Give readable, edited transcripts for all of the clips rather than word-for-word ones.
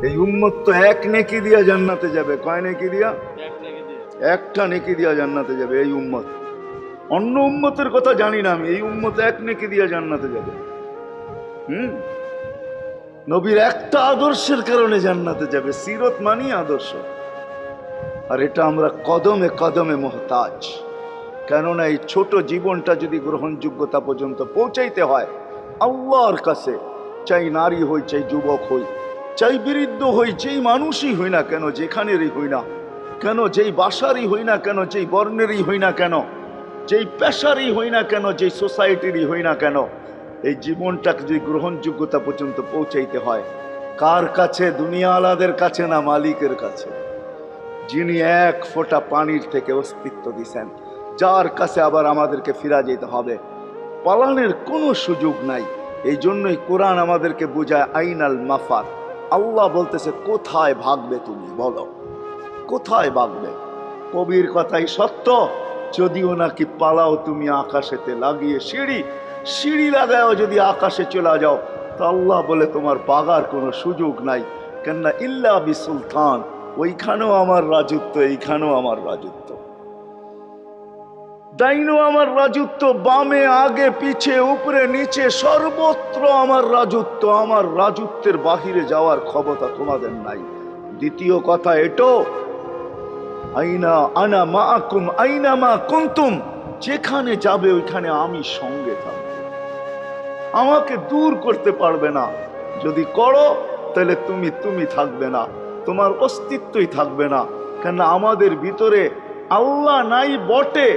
এই উম্মত তো এক নেকি দিয়া জান্নাতে যাবে। কয় নেকি দিয়া? একটা নেকি দিয়া জান্নাতে যাবে এই উম্মত। অন্য উম্মতের কথা জানি না আমি, এই উম্মত এক নেকি দিয়া জান্নাতে যাবে। নবীর একটা আদর্শের কারণে জান্নাতে যাবে। সিরত মানি আদর্শ। আর এটা আমরা কদমে কদমে মুহতাজ। কেননা এই ছোট জীবনটা যদি গ্রহণযোগ্যতা পর্যন্ত পৌঁছাইতে হয় আল্লাহর কাছে, চাই নারী হই, চাই যুবক হই, চাই বৃদ্ধ হই, যেই মানুষই হই না কেন, যেখানেরই হই না কেন, যেই বাসারই হই না কেন, যেই বর্ণেরই হই না কেন, যেই পেশারই হই না কেন, যেই সোসাইটিরই হই না কেন, এই জীবনটাকে যদি গ্রহণযোগ্যতা পর্যন্ত পৌঁছাইতে হয় কার কাছে? দুনিয়াওয়ালাদের কাছে না, মালিকের কাছে, যিনি এক ফোঁটা পানির থেকে অস্তিত্ব দিছেন, যার কাছে আবার আমাদেরকে ফিরা যেতে হবে। পালানের কোনো সুযোগ নাই। এই জন্যই কোরআন আমাদেরকে বোঝায় আইনাল মাফার। আল্লাহ বলতেছে কোথায় ভাগবে তুমি, বলো কোথায় ভাগবে? কবির কথাই সত্য, যদিও নাকি পালাও তুমি আকাশেতে লাগিয়ে সিঁড়ি, সিঁড়ি লাগাও যদি আকাশে চলে যাও, তো আল্লাহ বলে তোমার বাগার কোনো সুযোগ নাই। কেননা ইল্লা বি সুলতান, ওইখানেও আমার রাজত্ব, এইখানেও আমার রাজত্ব, ডাইনো আমার রাজত্ব, বামে আগে পিছে উপরে নিচে সর্বত্র আমার রাজত্ব। আমার রাজত্বের বাহিরে যাওয়ার ক্ষমতা তোমাদের নাই। দ্বিতীয় কথা এটো, আইনা আনা মাআকুম আইনা মা কুনতুম, যেখানে যাবে ওইখানে আমি সঙ্গে থাকব, আমাকে দূর করতে পারবে না। যদি করো তাহলে তুমি থাকবে না, তোমার অস্তিত্বই থাকবে না। কেন আমাদের ভিতরে আল্লাহ নাই বটে,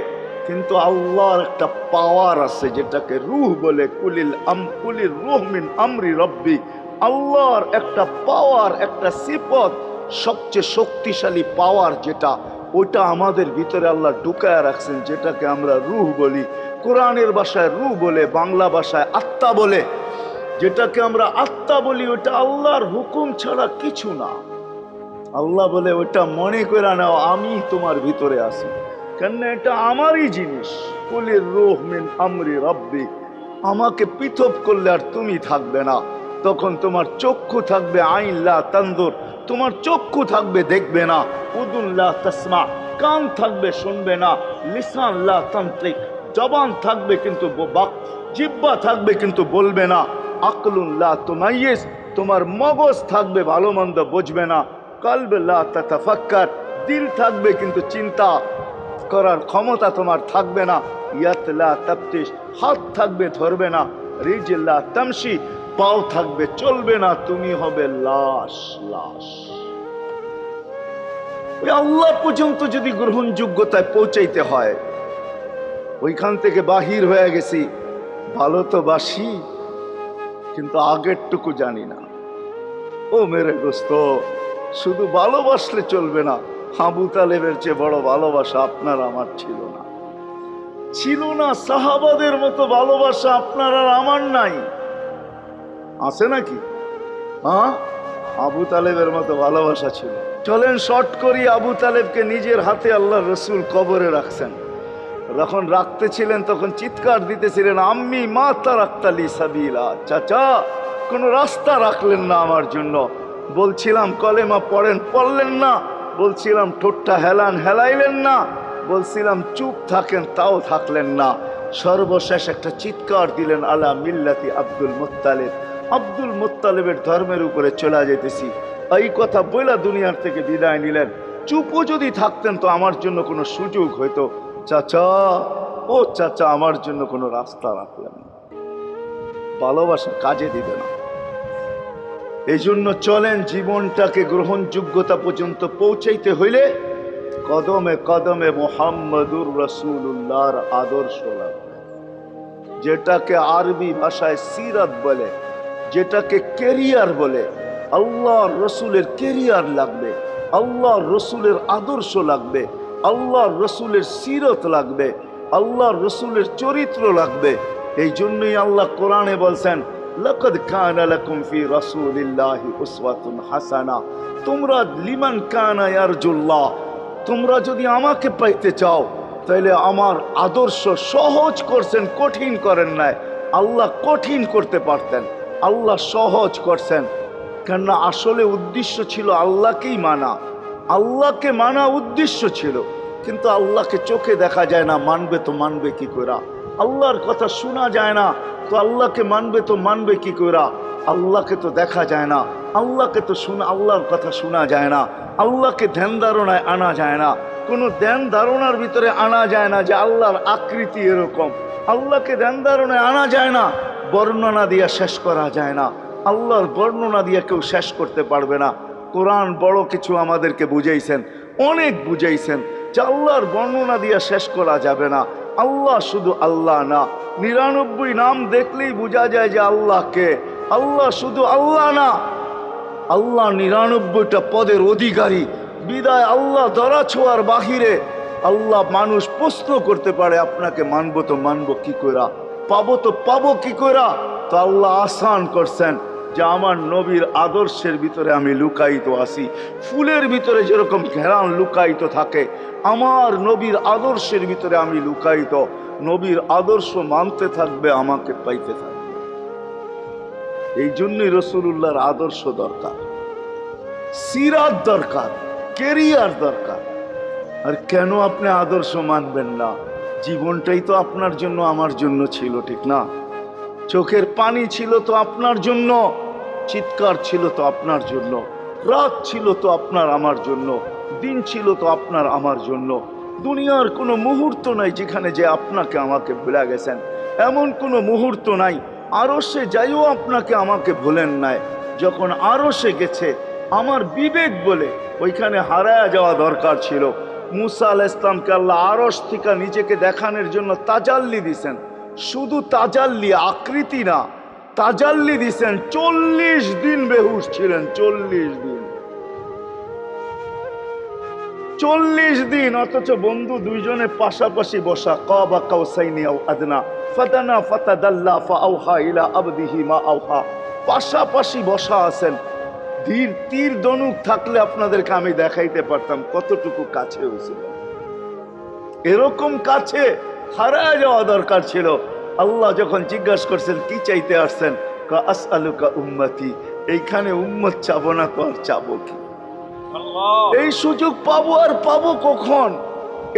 কিন্তু আল্লাহর একটা পাওয়ার আছে যেটাকে রূহ বলে। কুলির রূহ মিন আমরি রব্বি, আল্লাহর একটা পাওয়ার, একটা সিফত, সবচেয়ে শক্তিশালী পাওয়ার যেটা, ওটা আমাদের ভিতরে আল্লাহ ঢুকায় রাখছেন, যেটাকে আমরা রূহ বলি। কোরআনের ভাষায় রূহ বলে, বাংলা ভাষায় আত্মা বলে। যেটাকে আমরা আত্মা বলি ওটা আল্লাহর হুকুম ছাড়া কিছু না। আল্লাহ বলে ওটা মনে করে নাও আমি তোমার ভিতরে আছি, কেন এটা আমারই জিনিস। কুলির রূহ মিন আমরি রব্বি, আমাকে পৃথক করলে আর তুমি থাকবে না। তখন তোমার চক্ষু থাকবে আইন লা তানজুর, তোমার চক্ষু থাকবে দেখবে না। উদুন লা তাসমা, কান থাকবে শুনবে না। লিসান লা তান্তিক, জবান থাকবে কিন্তু জিহ্বা থাকবে কিন্তু বলবে না। আকলুন লা তুমাইয়িজ, তোমার মগজ থাকবে ভালো মন্দ বুঝবে না। কলব লা তাতাফাক্কার, দিল থাকবে কিন্তু চিন্তা করার ক্ষমতা তোমার থাকবে না। ইয়াত লা তাফতিশ, হাত থাকবে ধরবে না। রিজল লা তামশি, পাও থাকবে চলবে না। তুমি হবে লাশ। লাশ। ওই আল্লাহ পর্যন্ত যদি গ্রহণযোগ্যতায় পৌঁছাইতে হয়, ওইখান থেকে বাহির হয়ে গেছি, ভালো তো বাসি কিন্তু আগেরটুকু জানি না। ও মেরে দোস্ত, শুধু ভালোবাসলে চলবে না। আবু তালেবের চেয়ে বড় ভালোবাসা আপনার আমার ছিল না, ছিল না। সাহাবাদের মতো ভালোবাসা আপনার আর আমার নাই, আছে নাকি? হ্যাঁ, আবু তালেবের মতো ভালোবাসা ছিল। চলেন শর্ট করি, আবু তালেবকে নিজের হাতে আল্লাহ রসুল কবরে রাখছেন। যখন রাখতেছিলেন তখন চিৎকার দিতেছিলেন, আম্মি মা তারাক্তালি সাবিলা, চাচা কোন রাস্তা রাখলেন না আমার জন্য। বলছিলাম কলেমা পড়েন, পড়লেন না। বলছিলাম ঠোঁটটা হেলান, হেলাইলেন না। বলছিলাম চুপ থাকেন, তাও থাকলেন না। সর্বশেষ একটা চিৎকার দিলেন, আলা মিল্লাতি আব্দুল মুত্তালিব, আব্দুল মুত্তালিবের ধর্মের উপরে চলে যেতেছি। এই কথা বইলা দুনিয়ার থেকে বিদায় নিলেন। চুপও যদি থাকতেন তো আমার জন্য কোনো সুযোগ হইতো। চাচা, ও চাচা, আমার জন্য কোনো রাস্তা রাখলেন না। ভালোবাসা কাজে দিবে না। এই জন্য চলেন, জীবনটাকে গ্রহণযোগ্যতা পর্যন্ত পৌঁছাইতে হইলে কদমে কদমে মুহাম্মদুর রাসূলুল্লাহর আদর্শ লাগবে, যেটাকে আরবি ভাষায় সিরাত বলে, যেটাকে কেরিয়ার বলে। আল্লাহর রসুলের কেরিয়ার লাগবে, আল্লাহর রসুলের আদর্শ লাগবে, আল্লাহর রসুলের সিরত লাগবে, আল্লাহর রসুলের চরিত্র লাগবে। এই জন্যই আল্লাহ কোরআনে বলছেন, লাকাদ কানা লাকুম ফি রাসূলিল্লাহি উসওয়াতুন হাসানা, তোমরা লিমান কানা ইয়ারজুল্লাহ, তোমরা যদি আমাকে পাইতে চাও তাহলে আমার আদর্শ সহজ করছেন, কঠিন করেন নাই। আল্লাহ কঠিন করতে পারতেন, আল্লাহ সহজ করছেন। কেননা আসলে উদ্দেশ্য ছিল আল্লাহকেই মানা, আল্লাহকে মানা উদ্দেশ্য ছিল। কিন্তু আল্লাহকে চোখে দেখা যায় না, মানবে তো মানবে কি করে? আল্লাহর কথা শোনা যায় না, তো আল্লাহকে মানবে তো মানবে কি করে? আল্লাহকে তো দেখা যায় না, আল্লাহকে তো আল্লাহর কথা শোনা যায় না, আল্লাহকে ধ্যান ধারণায় আনা যায় না, কোনো ধ্যান ধারণার ভিতরে আনা যায় না যে আল্লাহর আকৃতি এরকম। আল্লাহকে ধ্যান ধারণায় আনা যায় না, বর্ণনা দিয়ে শেষ করা যায় না। আল্লাহর বর্ণনা দিয়ে কেউ শেষ করতে পারবে না। কোরআন বড় কিছু আমাদেরকে বুঝাইছেন, অনেক বুঝাইছেন যে আল্লাহর বর্ণনা দিয়ে শেষ করা যাবে না। আল্লাহ শুধু আল্লাহ না, 99 নাম দেখলেই বোঝা যায় যে আল্লাহকে। আল্লাহ শুধু আল্লাহ না, আল্লাহ 99টা পদের অধিকারী। বিদায় আল্লাহ ধরা ছোঁয়ার বাহিরে আল্লাহ মানুষ প্রশ্ন করতে পারে, আপনাকে মানবো তো মানবো কি কইরা, পাবো তো পাবো কি কইরা? তো আল্লাহ আসান করছেন যে আমার নবীর আদর্শের ভিতরে আমি লুকায়িত আছি। ফুলের ভিতরে যেরকম ঘেরান লুকায়িত থাকে, আমার নবীর আদর্শের ভিতরে আমি লুকায়িত। নবীর আদর্শ মানতে থাকবে, আমাকে পাইতে থাকবে। এই জন্যই রাসূলুল্লাহর আদর্শ দরকার, সিরাত দরকার, কেরিয়ার দরকার। আর কেন আপনি আদর্শ মানবেন না? জীবনটাই তো আপনার জন্য আমার জন্য ছিল, ঠিক না? চোখের পানি ছিল তো আপনার জন্য, চিৎকার ছিল তো আপনার জন্য, রাত ছিল তো আপনার আমার জন্য, দিন ছিল তো আপনার আমার জন্য। দুনিয়ার কোনো মুহূর্ত নাই যেখানে যে আপনাকে আমাকে ভুলে গেছেন, এমন কোনো মুহূর্ত নাই। আরশে যাইও আপনাকে আমাকে ভুলেন নাই। যখন আরশে গেছে আমার বিবেক বলে ওইখানে হারায়া যাওয়া দরকার ছিল। মুসা আলাইহিস সালামকে আল্লাহ আরশ থেকে নিজেকে দেখানোর জন্য তাজাল্লি দিছেন। শুধু তাজাল্লি, আকৃতি না, তাজাল্লি দিছেন। 40 দিন বেহুশ ছিলেন, 40 দিন, 40 দিন। অথচ বন্ধু দুইজনে পাশাপাশি বসা, কাবা কাউসাইনি আও আদনা ফাদানা ফাতাদাল্লা ফাআওহা ইলা আবদিহি মা আওহা, পাশাপাশি বসা আছেন। তীর ধনুক থাকলে আপনাদেরকে আমি দেখাইতে পারতাম কতটুকু কাছে হয়েছিল। এরকম কাছে হারায় যাওয়া দরকার ছিল। আল্লাহ যখন জিজ্ঞাসা করছেন কি চাইতে আসছেন, আসআলুকা উম্মতি, এইখানে উম্মত চাবো না তো আর চাবো কি? এই সুযোগ পাবো আর পাবো কখন?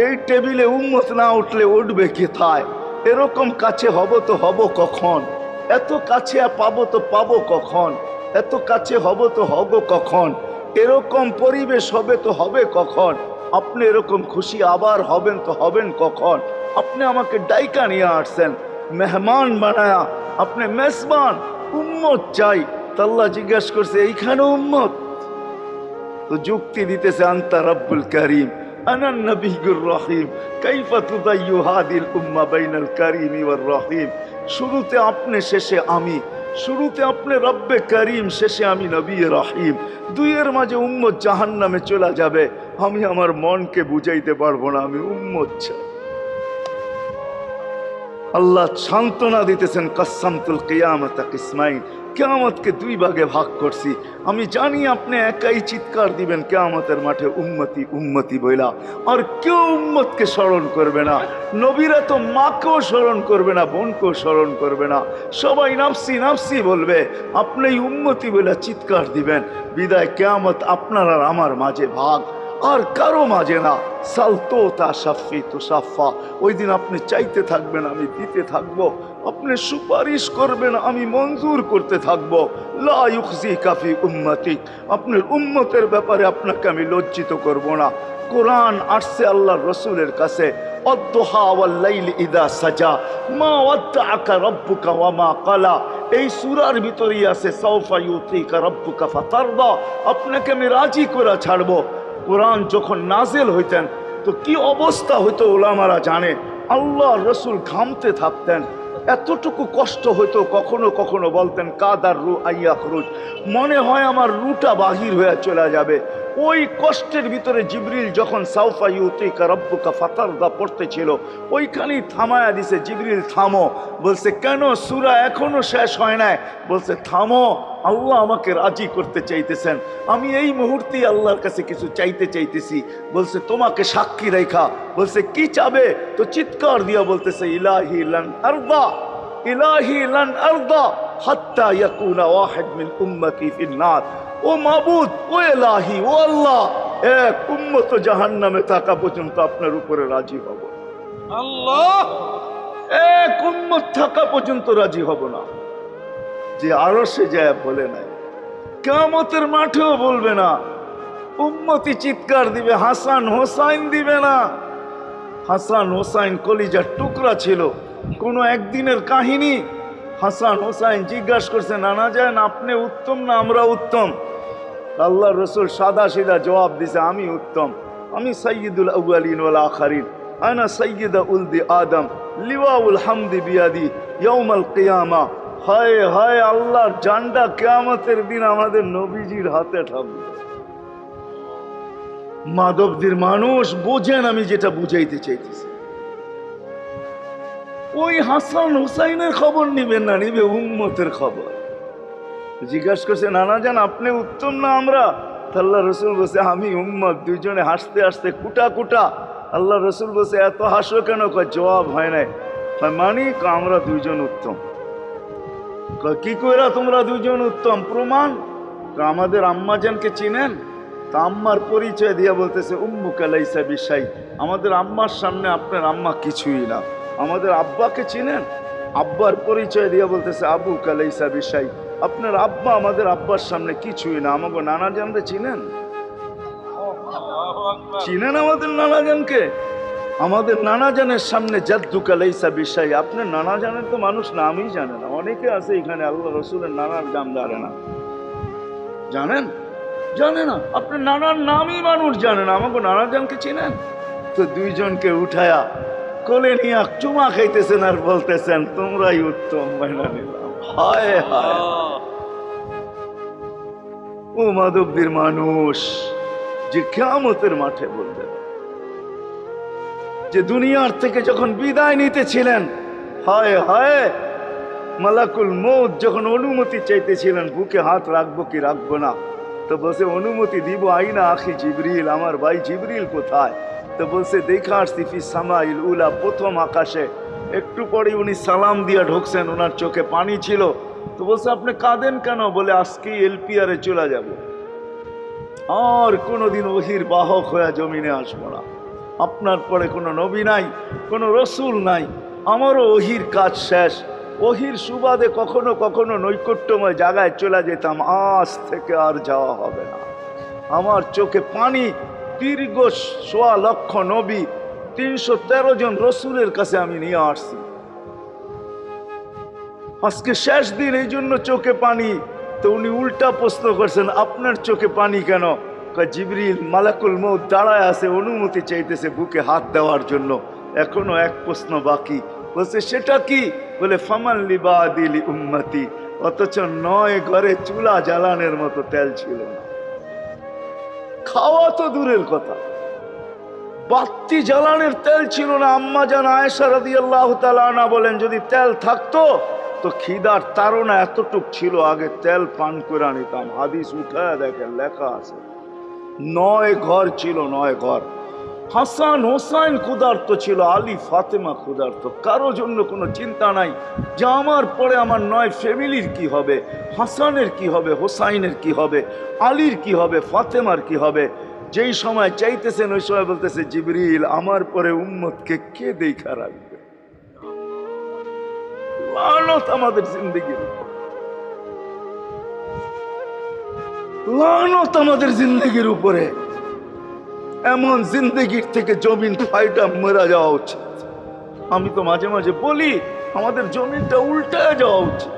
এই টেবিলে উম্মত না উঠলে উঠবে কোথায়? এরকম কাছে হব তো হব কখন? এত কাছে পাবো তো পাবো কখন? এত কাছে হব তো হব কখন? এরকম পরিবেশ হবে তো হবে কখন? আপনি এরকম খুশি আবার হবেন তো হবেন কখন? আপনি আমাকে ডাইকা নিয়ে আসছেন, মেহমান বানায়া, আপনি মেজবান, উম্মত চাই। আল্লাহ জিজ্ঞাসা করছে এইখানে উম্মত? তো যুক্তি দিতেছে আনতা রব্বুল করিম আনান নবিয়্যুর রহিম কাইফা তুদাইয়ু হাদিল উম্মাহ বাইনাল কারীমি ওয়ার রহিম। শুরুতে আপনি, শেষে আমি। শুরুতে আপনি রব্বে করিম, শেষে আমি নবী রহিম। দুইয়ের মাঝে উম্মত জাহান্নামে চলে যাবে। আমি আমার মনকে বুঝাইতে পারবো না, আমি উম্মত চাই। আল্লাহ সান্ত্বনা দিতেছেন, কাসসামতুল কিয়ামাতা কিসমাইন, কিয়ামতকে 2 ভাগে ভাগ করছি। আমি জানি আপনি একাই চিৎকার দিবেন কিয়ামতের মাঠে উম্মতি উম্মতি বইলা, আর কেউ উম্মতকে স্মরণ করবে না। নবীরা তো মাকেও স্মরণ করবে না, বোনকেও স্মরণ করবে না, সবাই নাফসি নাফসি বলবে। আপনি উম্মতি বইলা চিৎকার দিবেন। বিদায় কিয়ামত আপনার আর আমার মাঝে ভাগ, আর কারো মাঝে না। সালতো তা সাফি তো সাফা, ওই দিন আপনি চাইতে থাকবেন, আমি দিতে থাকবো। আপনি সুপারিশ করবেন, আমি মঞ্জুর করতে থাকবো। লা ইউখজিকা ফি উম্মতিক, আপনার উম্মতের ব্যাপারে আপনাকে আমি লজ্জিত করব না। কোরআন আসছে আল্লাহর রাসূলের কাছে, অদ্দুহা ওয়াল লাইলি ইদা সাজা মা ওয়াদ্দাআকা রাব্বুকা ওয়া মা ক্বালা। এই সূরার ভিতরেই আছে সাউফা ইউতিকা রাব্বুকা ফাতারদা, আপনাকে আমি রাজি করে ছাড়বো। কোরআন যখন নাজিল হইতেন তো কি অবস্থা হইতো উলামারা জানে। আল্লাহ রসুল ঘামতে থাকতেন, এতটুকু কষ্ট হইতো, কখনো কখনো বলতেন কাদার রু আইয়া খরুজ, মনে হয় আমার রুটা বাহির হয়ে চলে যাবে। ওই কষ্টের ভিতরে জিবরিল যখন সাউফা ইউতিকা রাব্বুকা ফাতারদা পড়তেছিল, ওইখানেই থামায়া দিছে, জিবরিল থামো। বলছে কেন? সূরা এখনো শেষ হয় নাই। বলছে থামো, আল্লাহ আমাকে রাজি করতে চাইতেছেন, আমি এই মুহূর্তেই আল্লাহর কাছে কিছু চাইতে চাইতেছি। বলছে তোমাকে সাক্ষী রেখা। বলছে কি চাবে? তো চিৎকার দিয়া বলতেছে ইলাহি লান আরদা, ইলাহি লান আরদা হাত্তা ইয়াকুনা ওয়াহিদ মিন উম্মতি ফিন নার। ও মাবুদ, ও এলাহি, ও আল্লাহ, এক উম্মত জাহান্নামে থাকা পর্যন্ত আপনার উপরে রাজি হব। আল্লাহ, এক উম্মত থাকা পর্যন্ত রাজি হব না। যে আরশে যায় বলে নাই, কিয়ামতের মাঠেও বলবে না। উম্মতি চিৎকার দিবে, হাসান হোসাইন দিবে না। হাসান হোসাইন কলিজার টুকরা ছিল, কোনো একদিনের কাহিনী। হাসান হোসাইন জিজ্ঞাসা করছে, নানা যান আপনি উত্তম না আমরা উত্তম? আল্লাহ রসুল সাদা সিধা জবাব দিছে, আমি উত্তম, আমি সাইয়্যিদুল আউয়ালিন ওয়াল আখিরিন, আনা সাইয়্যিদা উলদি আদম, লিওয়াউল হামদি বিয়াদি ইয়াউমাল কিয়ামা। হায় হায়, আল্লাহর জান্ডা কিয়ামতের দিন আমাদের নবীজির হাতে থাকবে। মাধবদীর মানুষ বোঝেন আমি যেটা বুঝাইতে চাইতেছি। ওই হাসান হুসাইনের খবর নিবেন না, নিবে উম্মতের খবর। জিজ্ঞাসা করছে, নানা যান আপনি উত্তম না আমরা? আল্লাহ রসুল বলছে, আমি উম্মত। দুইজনে হাসতে হাসতে কুটা কুটা। আল্লাহ রসুল বলছে, এত হাসো কেন? জবাব হয় নাই। মানি আমরা দুইজন উত্তম। কি কইরা তোমরা দুইজন উত্তম? প্রমাণ। আমাদের আম্মা জানকে চিনেন? তা আম্মার পরিচয় দিয়া বলতেছে, উম্মুকা লাইসা বিশাই, আমাদের আম্মার সামনে আপনার আম্মা কিছুই না। আমাদের আব্বাকে চিনেন? আব্বার পরিচয় দিয়া বলতেছে, আবুকা লাইসা বিশাই, আপনার আব্বা আমাদের আব্বার সামনে কিছুই না। আমাকে নানা জানতে চিনেন? চিনেন আমাদের নানা জানকে? আমাদের নানা জানের সামনে জাদ্দুকা লাইসা বিশাই, আপনার নানা জানের তো মানুষ নামই জানে না। অনেকে আছে এখানে আল্লাহ রসুলের নানার নাম জানে না। জানেন? জানে না। আপনার নানার নামই মানুষ জানে না। আমাকে নানা জানকে চিনেন? তো দুইজনকে উঠায়া কোলে নিয়ে চুমা খাইতেছেন আর বলতেছেন, তোমরাই উত্তম, মাইনা নিলাম। হায় হায়, ও মাধবদীর মানুষ যে কিয়ামতের মাঠে বলবে, যে দুনিয়ার থেকে যখন বিদায় নিতেছিলেন, হায় হায়, মালাকুল মউত যখন অনুমতি চাইতেছিলেন, বুকে হাত রাখবো কি রাখবো না, তো বলছে অনুমতি দিব। আইনা আখি জিবরিল, আমার ভাই জিবরিল কোথায়? তো বলছে, দেখা আসছি ফি সামাইল উলা, প্রথম আকাশে। একটু পরে উনি সালাম দিয়া ঢুকছেন, ওনার চোখে পানি ছিল। তো বলছে, আপনি কাঁদেন কেন? বলে, আজকেই এলপিআরে চলে যাব, আর কোনোদিন ওহির বাহক হয়ে জমিনে আসবো না। আপনার পরে কোনো নবী নাই, কোনো রসুল নাই, আমারও ওহির কাজ শেষ। ওহির সুবাদে কখনো কখনো নৈকট্যময় জায়গায় চলে যেতাম, আজ থেকে আর যাওয়া হবে না। আমার চোখে পানি। দীর্ঘ ১.৫ লক্ষ নবী, ৩১৩ জন রসুলের কাছে আমি নিয়ে আসছি। আজকে শেষ দিন, এই জন্য চোখে পানি। তো উনি উল্টা প্রশ্ন করছেন, আপনার চোখে পানি কেন? জিবরিল মালাকুল মউত দাঁড়ায় আছে, অনুমতি চাইতেছে বুকে হাত দেওয়ার জন্য। এখনো এক প্রশ্ন বাকি। বলছে, সেটা কি? বলে, ফামান লিবাদিলি উম্মতি। অথচ ৯ ঘরে চুলা জ্বালানোর মতো তেল ছিল না। খাওয়া তো দূরের কথা, বাতি জ্বালানোর তেল ছিল না। আম্মা জান আয়েশা রাদিয়াল্লাহু তাআলা আনহা বলেন, যদি তেল থাকতো তো খিদার তাড়না এতটুক ছিল, আগে তেল পান করে নিতাম। হাদিস উঠায় দেখেন, লেখা আছে ৯ ঘর ছিল, ৯ ঘর। হাসান হোসাইন ক্ষুধার্ত ছিল, আলী ফাতেমা ক্ষুধার্ত। কারো জন্য কোনো চিন্তা নাই যে আমার পরে আমার ৯ ফ্যামিলির কি হবে, হাসানের কি হবে, হোসাইনের কি হবে, আলীর কি হবে, ফাতেমার কি হবে। যেই সময় চাইতেছেন ওই সময় বলতেছে, জিবরিল আমার পরে উম্মতকে কে দেখা রাখবে? লানত আমাদের জিন্দেগির উপর, লানত আমাদের জিন্দেগির উপরে। এমন জিন্দেগির থেকে জমিন ফাইটা মরা যাওয়া উচিত। আমি তো মাঝে মাঝে বলি, আমাদের জমিনটা উল্টায় যাওয়া উচিত।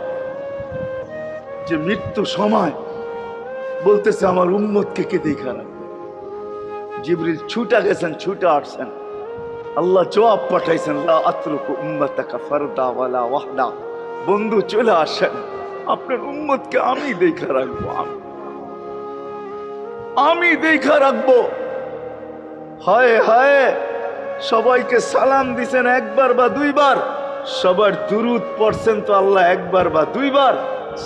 যে মৃত্যু সময় বলতেছে, আমার উম্মতকে কে দেখা রাখবে? জিবরিল ছুটা গেছেন, ছুটা আসছেন। আল্লাহ জবাব পাঠাইছেন, লা আতরুকু উম্মাতাকা ফারদা ওয়ালা ওয়াহদা। বন্ধু চলে আসেন, আপনার উম্মতকে আমি দেখা রাখবো, আমি দেখা রাখবো। হায় হায়, সবাইকে সালাম দিছেন একবার বা দুইবার, সবার দুরুদ পড়ছেন তো আল্লাহ একবার বা দুইবার,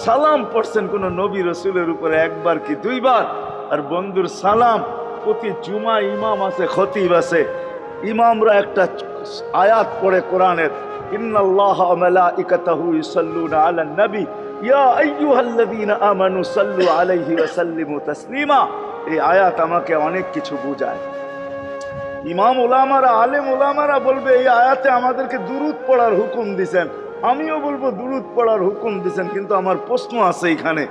সালাম পড়ছেন কোন নবী রসুলের উপরে একবার কি দুইবার। আর বন্ধুর সালাম প্রতি জুমা ইমাম আছে, খতিব আছে, ইমামরা একটা আয়াত পড়ে কোরআনের, ইন্নাল্লাহা ওয়া মালাইকাতাহু ইউসাল্লুনা আলান নবী ইয়া আইয়ুহাল্লাযীনা আমানু সাল্লু আলাইহি ওয়া সাল্লিমু তাসলিমা। এই আয়াত আমাকে অনেক কিছু বোঝায়। ইমাম ওলামারা, আলেম ওলামারা বলবে এই আয়াতে আমাদেরকে দুরূদ পড়ার হুকুম দিছেন, আমিও বলবো দুরূদ পড়ার হুকুম দিছেন। কিন্তু আমার প্রশ্ন আছে এখানে,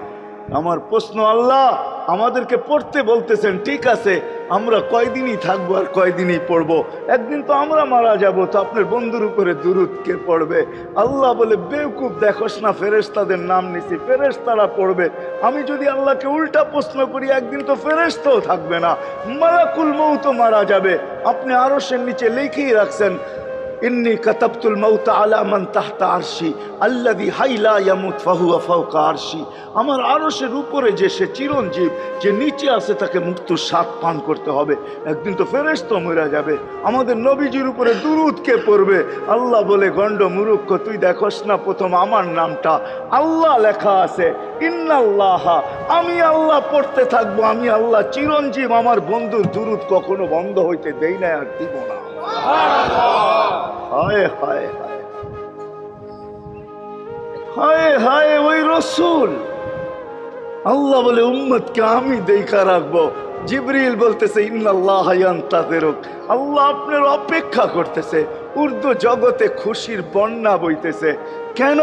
আমার প্রশ্ন, আল্লাহ আমাদেরকে পড়তে বলতেছেন, ঠিক আছে, আমরা কয়দিনই থাকবো আর কয়দিনই পড়বো? একদিন তো আমরা মারা যাব, তো আপনার বন্ধুর উপরে দুরূদ কে পড়বে? আল্লাহ বলে, বেওকুফ, দেখোস না ফেরেশতাদের নাম নিছি, ফেরেশতারা পড়বে। আমি যদি আল্লাহকে উল্টা প্রশ্ন করি, একদিন তো ফেরেশতাও থাকবে না, মালাকুল মউত মারা যাবে। আপনি আরশের নিচে লিখেই রাখছেন, ইন্নী কাতাবতুল মাউত আলা মান তাহতা আরশি আল্লাযী হাইলা ইয়ামুত ফাহুয়া ফাওকা আরশি। আমার আরশের উপরে যে সে চিরঞ্জীব, যে নিচে আছে তাকে মৃত্যুর স্বাদ পান করতে হবে। একদিন তো ফেরেশতা মরে যাবে, আমাদের নবীজির উপরে দুরূদ কে পড়বে? আল্লাহ বলে, গণ্ড মূর্খ, তুই দেখোস না প্রথম আমার নামটা আল্লাহ লেখা আছে, ইন্নাল্লাহা, আমি আল্লাহ পড়তে থাকবো, আমি আল্লাহ চিরঞ্জীব, আমার বন্ধুর দুরূদ কখনো বন্ধ হইতে দেই না, আর দিব না। হায় হায় হায় হায় হায়, ওই রসুল। আল্লাহ বলে, উম্মতকে আমি দেখা রাখবো। জিবরিল বলতেছে, ইন্নাল্লাহা ইয়ান্তাযিরুক, আল্লাহ আপনার অপেক্ষা করতেছে। উর্দু জগতে খুশির বন্যা বইতেছে। কেন?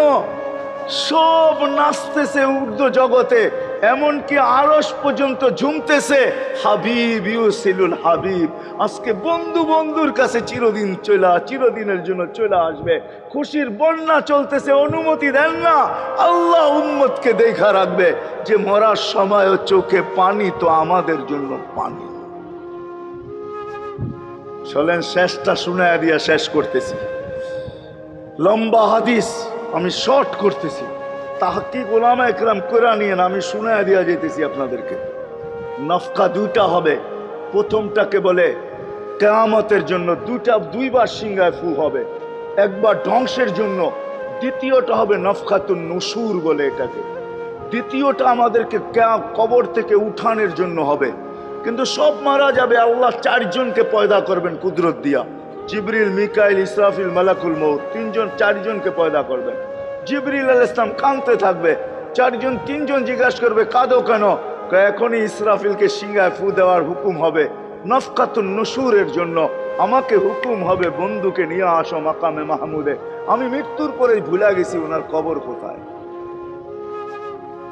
সব নাচতেছে উর্দু জগতে, এমনকি আরশ পর্যন্ত ঝুমতেছে। হাবিব ইউসিলুল হাবিব, আজকে বন্ধু বন্ধুর কাছে চিরদিনের জন্য চলে আসবে। খুশির বন্যা চলতেছে, অনুমতি দেন না। আল্লাহ উম্মতকে দেখা রাখবে যে মরার সময় চোখে পানি তো আমাদের জন্য পানি। চলেন শেষটা শুনায়া দিয়া শেষ করতেছি। লম্বা হাদিস আমি শর্ট করতেছি, তাহকিক উলামা একরাম করে নিয়েন, আমি শুনায়া দিয়া যেতেছি আপনাদেরকে। নফকা দুইটা হবে। প্রথমটাকে বলে কিয়ামতের জন্য, দুইবার সিংহায় ফু হবে, একবার ধ্বংসের জন্য, দ্বিতীয়টা হবে নফকাতুন নুশুর বলে এটাকে। দ্বিতীয়টা আমাদেরকে কবর থেকে উঠানোর জন্য হবে। কিন্তু সব মারা যাবে, আল্লাহ চারজনকে পয়দা করবেন কুদরত দিয়া। জিবরিল, মিকাইল, ইসরাফিল, মালাকুল মউত, চারজনকে পয়দা করবেন। জিবরিল আলাইহিস সালাম কাঁদতে থাকবে, তিনজন জিজ্ঞাসা করবে, কাঁদো কেন? এখনই ইসরাফিলকে সিংহায় ফু দেওয়ার হুকুম হবে, নফকাতুন নুশুরের জন্য। আমাকে হুকুম হবে, বন্ধুকে নিয়ে আসো মাকামে মাহমুদে। আমি মৃত্যুর পরে ভুলে গেছি ওনার কবর কোথায়।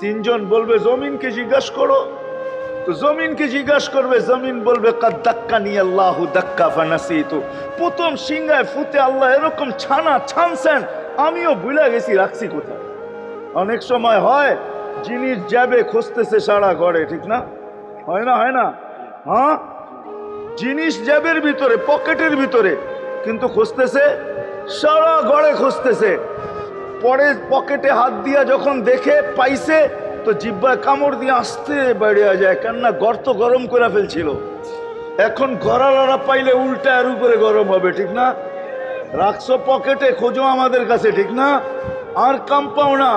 তিনজন বলবে, জমিনকে জিজ্ঞাসা করো। তো জমিনকে জিজ্ঞাসা করবে, জমিন বলবে, কাদ দাক্কানি আল্লাহু দাক্কা ফানাসিতু। প্রথম সিংহায় ফুতে আল্লাহ এরকম ছানছেন, আমিও ভুলে গেছি রাখছি কোথায়। অনেক সময় হয় জিনিস যাবে খুঁজতেছে সারা ঘরে, ঠিক না? হয় না? হয় না? হ্যাঁ, জিনিস জ্যাবের ভিতরে, পকেটের ভিতরে, কিন্তু খুঁজতেছে সারা ঘরে খুঁজতেছে। পরে পকেটে হাত দিয়া যখন দেখে পাইছে, তো জিব্বায় কামড় দিয়ে আসতে বেরিয়ে যায়, কেননা গর্ত গরম করে ফেলছিল। এখন গড়ালড়া পাইলে উল্টা এর উপরে গরম হবে, ঠিক না? রাখছো পকেটে, খোঁজো আমাদের কাছে, ঠিক না? আর কাম পাও না,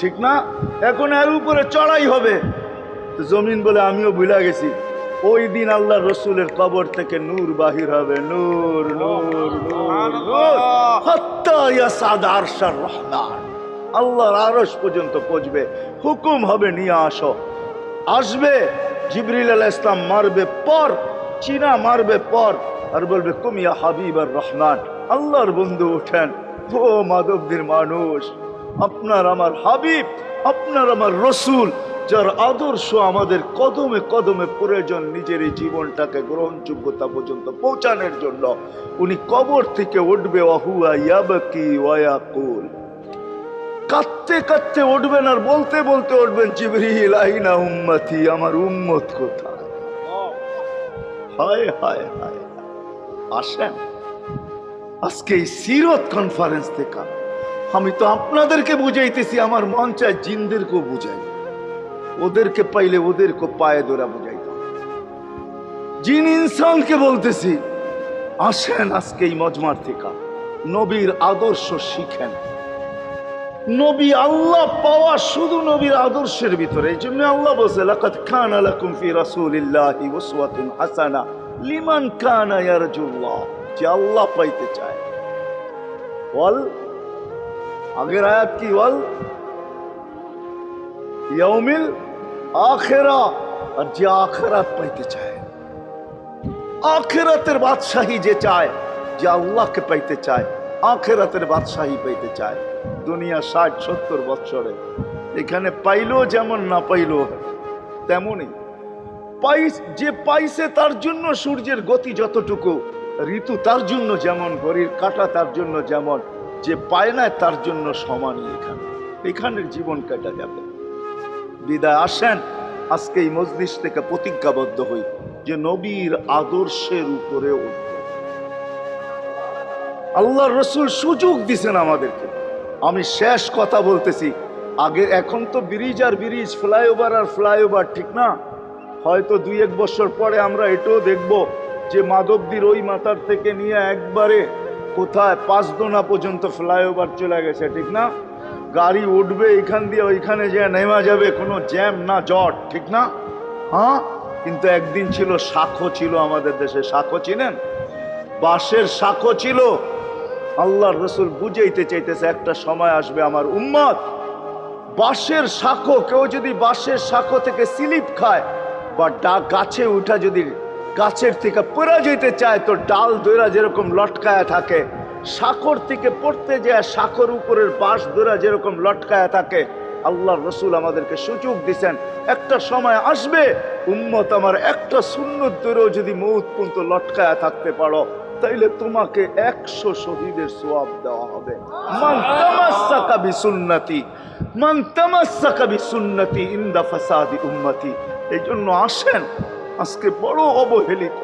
ঠিক না? এখন এর উপরে চড়াই হবে। জমিন বলে, আমিও ভুলে গেছি। ওই দিন আল্লাহ রসুলের কবর থেকে নূর বাহির হবে, নূর নূর নূর নূর, হাত্তা ইয়াসাদ আরশার রহমান, আল্লাহর আরশ পর্যন্ত পৌঁছবে। হুকুম হবে, নিয়ে আসো। আসবে জিবরিল আলাইহিস সালাম, মারবে পর, চিনা মারবে পর, আর বলবে, কুম ইয়া হাবিবার রহমান, আল্লাহর বন্ধু ওঠেন। ও মাধবদীর মানুষ, আপনার আমার হাবিব, আপনার আমার রসুল, যার আদর্শ আমাদের কদমে কদমে প্রয়োজন নিজের এই জীবনটাকে গ্রহণযোগ্যতা পর্যন্ত পৌঁছানোর জন্য, উনি কবর থেকে উঠবে। ওয়াহুয়া ইয়াবকি ওয়া ইয়াকুল, কাঁদতে কাঁদতে উঠবেন আর বলতে বলতে উঠবেন, জিবরিল আইনা উম্মতি, আমার উম্মত কোথায়? হায় হায় হায়। আসেন আজকে এই সিরত কনফারেন্স থেকে আমি তো আপনাদেরকে বুঝাইতেছি, আমার মন চায় জিনদেরকেও বুঝাই, ওদেরকে পাইলে ওদেরকে পায়ে ধরা বুঝাইতাম। জিন ইনসানকে বলতেছি, আসেন আজকে এই মজমার থেকে নবীর আদর্শ শিখেন। নবী আল্লাহ পাওয়া শুধু নবীর আদর্শের ভিতরে। এই জন্য আল্লাহ বলছে, লাকাদ কানা লাকুম ফি রাসূলিল্লাহি উসওয়াতুন হাসানাহ লিমান কানা ইয়ারজুল্লাহ, যে আল্লাহ পাইতে চায়। বল, আগের আয়াত কি? বল, ইয়াউমিল আখিরা, আর যে আখিরাত পাইতে চায়, আখিরাতের বাদশাহী যে চায়, যে আল্লাহকে পাইতে চায়, আখিরাতের বাদশাহী পাইতে চায়, দুনিয়া 60-70 বছরে এখানে পাইলো যেমন, না পাইলো তেমনই। যে পাইছে তার জন্য সূর্যের গতি যতটুকু, ঋতু তার জন্য যেমন, ঘড়ির কাঁটা তার জন্য যেমন, যে পায় না তার জন্য সমানই। এখানের জীবন কাটা যাবে। বিদায় আসেন আজকে এই মজলিস থেকে প্রতিজ্ঞাবদ্ধ হই যে নবীর আদর্শের উপরে উঠব। আল্লাহর রাসূল সুযোগ দিছেন আমাদেরকে। আমি শেষ কথা বলতেছি, আগে এখন তো ব্রিজ আর ব্রিজ, ফ্লাইওভার আর ফ্লাইওভার, ঠিক না? হয়তো 2-1 বছর পরে আমরা এটাও দেখব যে মাধবদীর ওই মাথার থেকে নিয়ে একবারে কোথায় পাঁচদোনা পর্যন্ত ফ্লাইওভার চলে গেছে, ঠিক না? গাড়ি উঠবে এখান দিয়ে ওইখানে যে নেমা যাবে, কোনো জ্যাম না জট, ঠিক না? হ্যাঁ, কিন্তু একদিন ছিল শাখো, ছিল আমাদের দেশে শাখো, চিনেন? বাঁশের শাখো ছিল। আল্লাহর রাসূল বুঝাইতে চাইতেছে একটা সময় আসবে আমার উম্মত বাঁশের শাখো, কেউ যদি বাঁশের শাখো থেকে স্লিপ খায় বা গাছে উঠা যদি গাছের থেকে পড়ে যেতে চায়, তো ডাল দইরা যেরকম লটকায়া থাকে, শাখর থেকে পড়তে যায় শাখর উপরের বাঁশ দইরা যেরকম লটকায়া থাকে, আল্লাহর রাসূল আমাদেরকে সুযোগ দিচ্ছেন একটা সময় আসবে উম্মত আমার একটা সুন্নত ধরেও যদি মউত পর্যন্ত লটকায়া থাকতে পারো, তাইলে তোমাকে 100 শহীদের সওয়াব দেওয়া হবে। মান তামাসসাকা বিসুন্নতি, মান তামাসসাকা বিসুন্নতি ইনদা ফাসাদি উম্মতি। এই জন্য আসেন, আজকে বড় অবহেলিত